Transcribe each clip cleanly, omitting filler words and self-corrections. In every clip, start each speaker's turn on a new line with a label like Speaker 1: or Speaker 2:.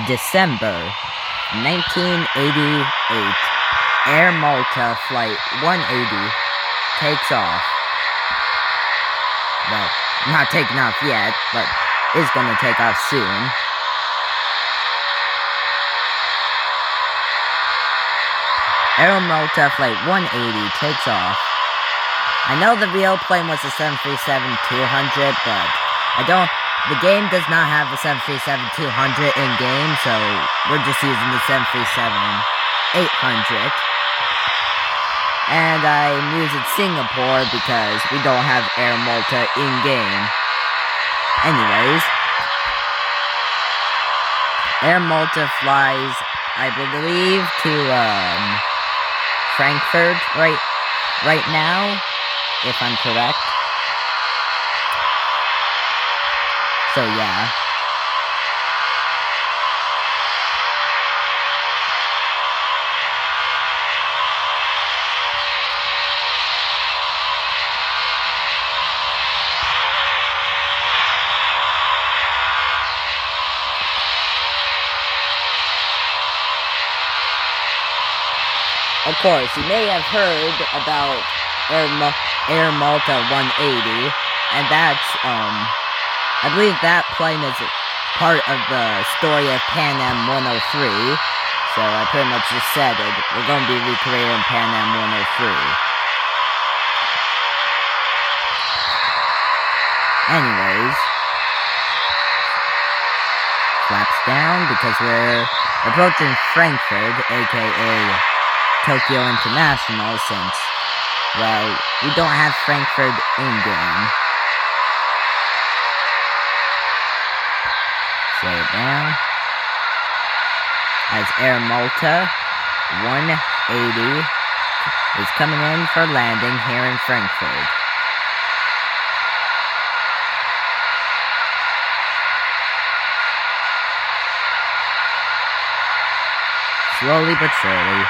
Speaker 1: December 1988, Air Malta Flight 180 takes off. Well, not taking off yet, but is going to take off soon. Air Malta Flight 180 takes off. I know the real plane was a 737-200, but the game does not have a 737-200 in-game, so we're just using the 737-800. And I'm using Singapore because we don't have Air Malta in-game. Anyways, Air Malta flies, I believe, to Frankfurt right now, if I'm correct. So yeah. Of course, you may have heard about Air Malta 180, and that's, I believe that plane is part of the story of Pan Am 103, so I pretty much just said it. We're going to be recreating Pan Am 103. Anyways, flaps down because we're approaching Frankfurt, aka Tokyo International, since, well, we don't have Frankfurt in-game. Slow it down. As Air Malta 180 is coming in for landing here in Frankfurt. Slowly but surely.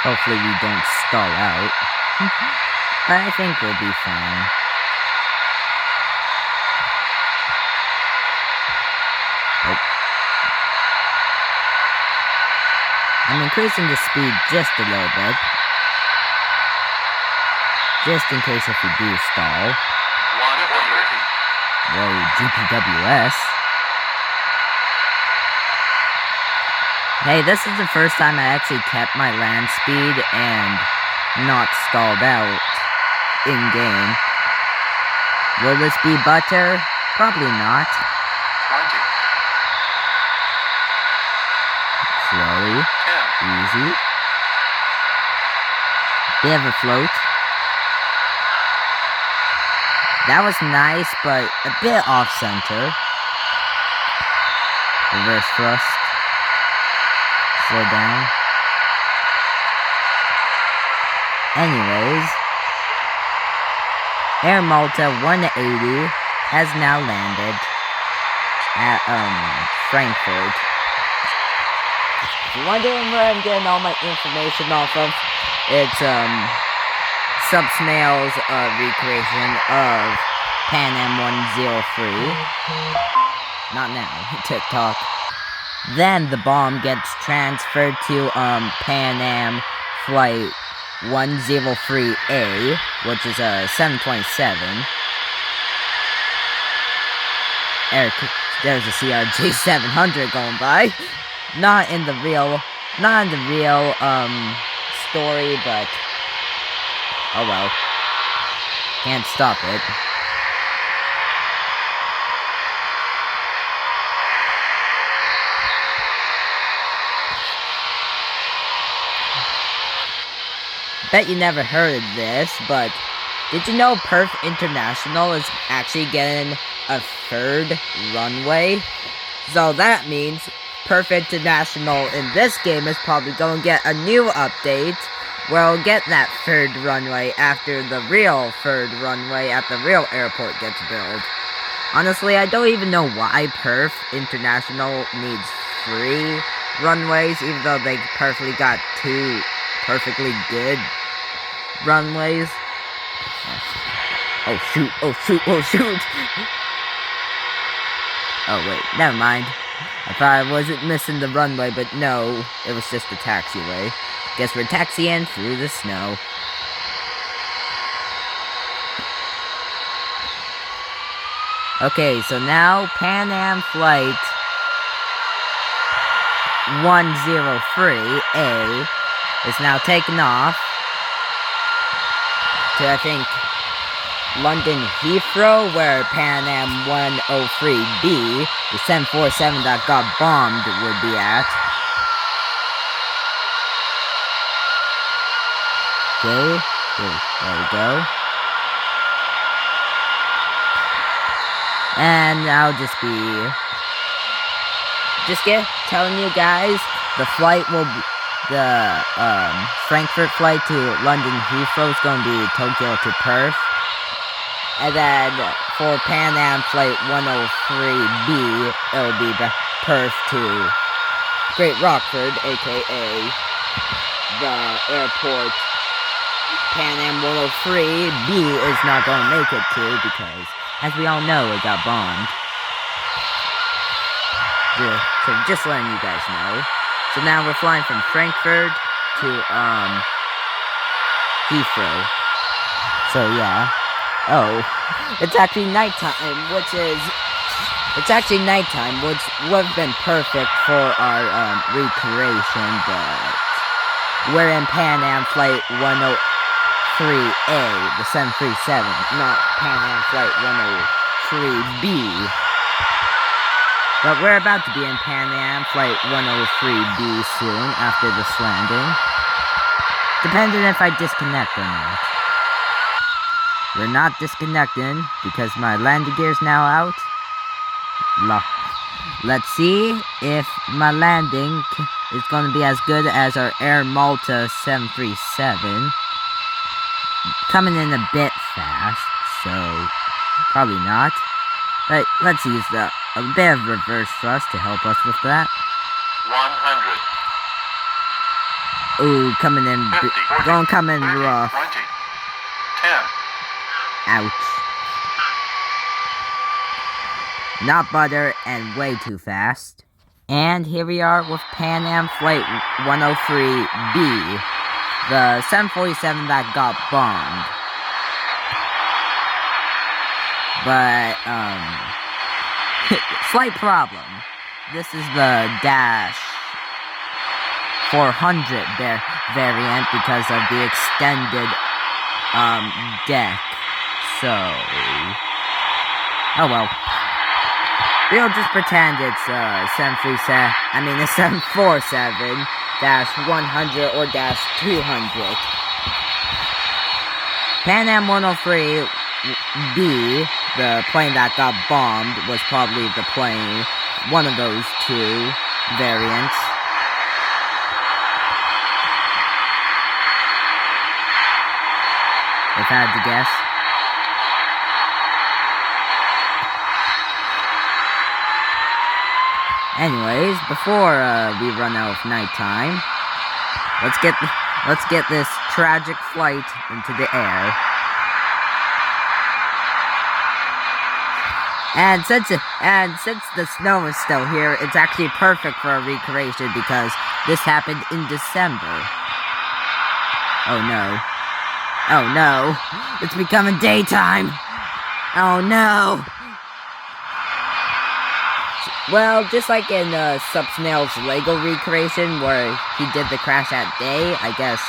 Speaker 1: Hopefully we don't stall out. But I think we'll be fine. Oh. I'm increasing the speed just a little bit. Just in case if we do stall. 130. Whoa, GPWS. Hey, this is the first time I actually kept my land speed and not stalled out in-game. Will this be butter? Probably not.
Speaker 2: 20.
Speaker 1: Slowly.
Speaker 2: 10.
Speaker 1: Easy. Bit of a float. That was nice, but a bit off-center. Reverse thrust. Slow down. Anyways, Air Malta 180 has now landed at Frankfurt. If you're wondering where I'm getting all my information off of, it's Subsnail's recreation of Pan Am 103. Not now, TikTok. Then the bomb gets transferred to Pan Am Flight 103A, which is a 727. There's a CRJ 700 going by. Not in the real story, but oh well. Can't stop it. Bet you never heard of this, but did you know Perth International is actually getting a third runway? So that means Perth International in this game is probably going to get a new update where we'll get that third runway after the real third runway at the real airport gets built. Honestly, I don't even know why Perth International needs 3 runways, even though they perfectly got perfectly good runways. Oh shoot, oh shoot, oh shoot! Oh wait, never mind. I thought I wasn't missing the runway, but no, it was just the taxiway. Guess we're taxiing through the snow. Okay, so now Pan Am Flight 103A is now taken off to, I think, London Heathrow, where Pan Am 103B, the 747 that got bombed, would be at. Okay, there we go. And I'll just telling you guys, the flight will be, the Frankfurt flight to London Heathrow is going to be Tokyo to Perth. And then for Pan Am Flight 103B, it'll be Perth to Great Rockford, aka the airport Pan Am 103B is not going to make it to, because, as we all know, it got bombed. Yeah, so just letting you guys know. So now we're flying from Frankfurt to Heathrow. So yeah. Oh, it's actually nighttime, which would have been perfect for our recreation, but we're in Pan Am Flight 103A, the 737, not Pan Am Flight 103B. But we're about to be in Pan Am Flight 103B soon, after this landing. Depending if I disconnect or not. We're not disconnecting, because my landing gear is now out. Let's see if my landing is going to be as good as our Air Malta 737. Coming in a bit fast, so probably not. But let's use a bit of reverse thrust to help us with that.
Speaker 2: 100.
Speaker 1: Ooh, coming in,
Speaker 2: 50, 40,
Speaker 1: don't come in
Speaker 2: 30,
Speaker 1: rough.
Speaker 2: 20, 10.
Speaker 1: Ouch. Not butter and way too fast. And here we are with Pan Am Flight 103B, the 747 that got bombed. But, slight problem. This is the Dash 400 variant because of the extended, deck. So, oh well. We'll just pretend it's a 747-100 or -200. Pan Am 103B, the plane that got bombed, was probably the plane, one of those two variants. If I had to guess. Anyways, before we run out of nighttime, let's get this tragic flight into the air. And since the snow is still here, it's actually perfect for a recreation because this happened in December. Oh no. Oh no. It's becoming daytime. Oh no. Well, just like in Subsnail's Lego recreation, where he did the crash at day, I guess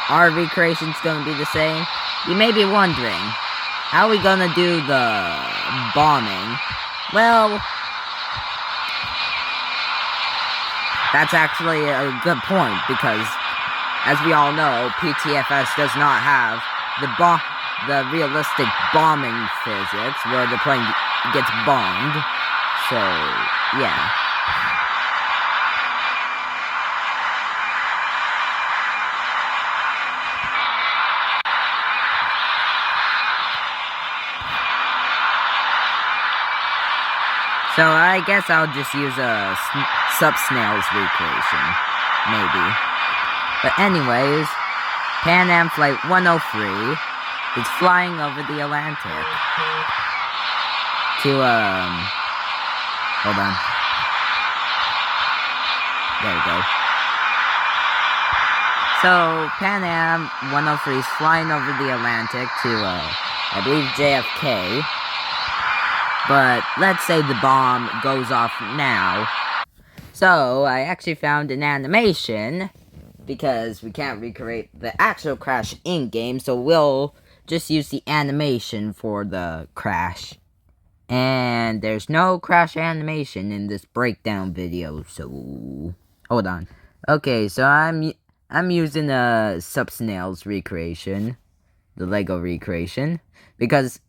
Speaker 1: our recreation's gonna be the same. You may be wondering, how are we gonna do the bombing? Well, that's actually a good point, because, as we all know, PTFS does not have the realistic bombing physics, where the plane gets bombed. So, yeah. So, I guess I'll just use a Subsnail's recreation. Maybe. But anyways, Pan Am Flight 103 is flying over the Atlantic to, hold on. There we go. So, Pan Am 103 is flying over the Atlantic to, I believe JFK. But let's say the bomb goes off now. So, I actually found an animation, because we can't recreate the actual crash in-game, so we'll just use the animation for the crash. And there's no crash animation in this breakdown video, so hold on. Okay, so I'm using a Subsnails recreation, the Lego recreation, because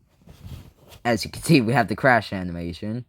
Speaker 1: as you can see, we have the crash animation.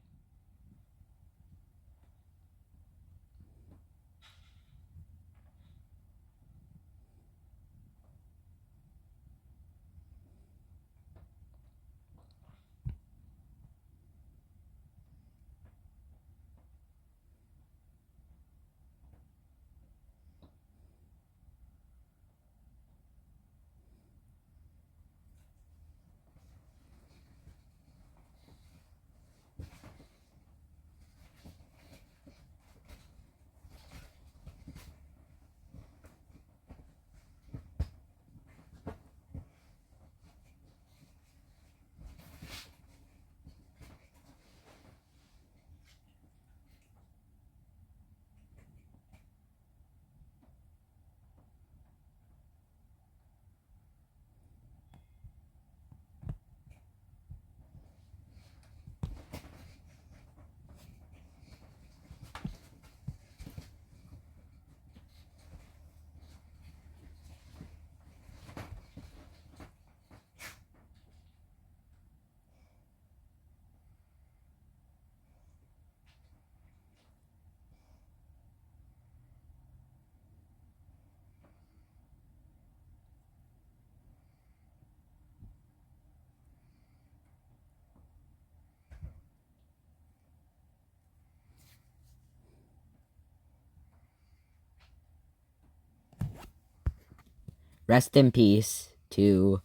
Speaker 1: Rest in peace to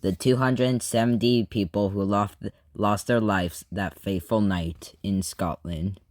Speaker 1: the 270 people who lost their lives that fateful night in Scotland.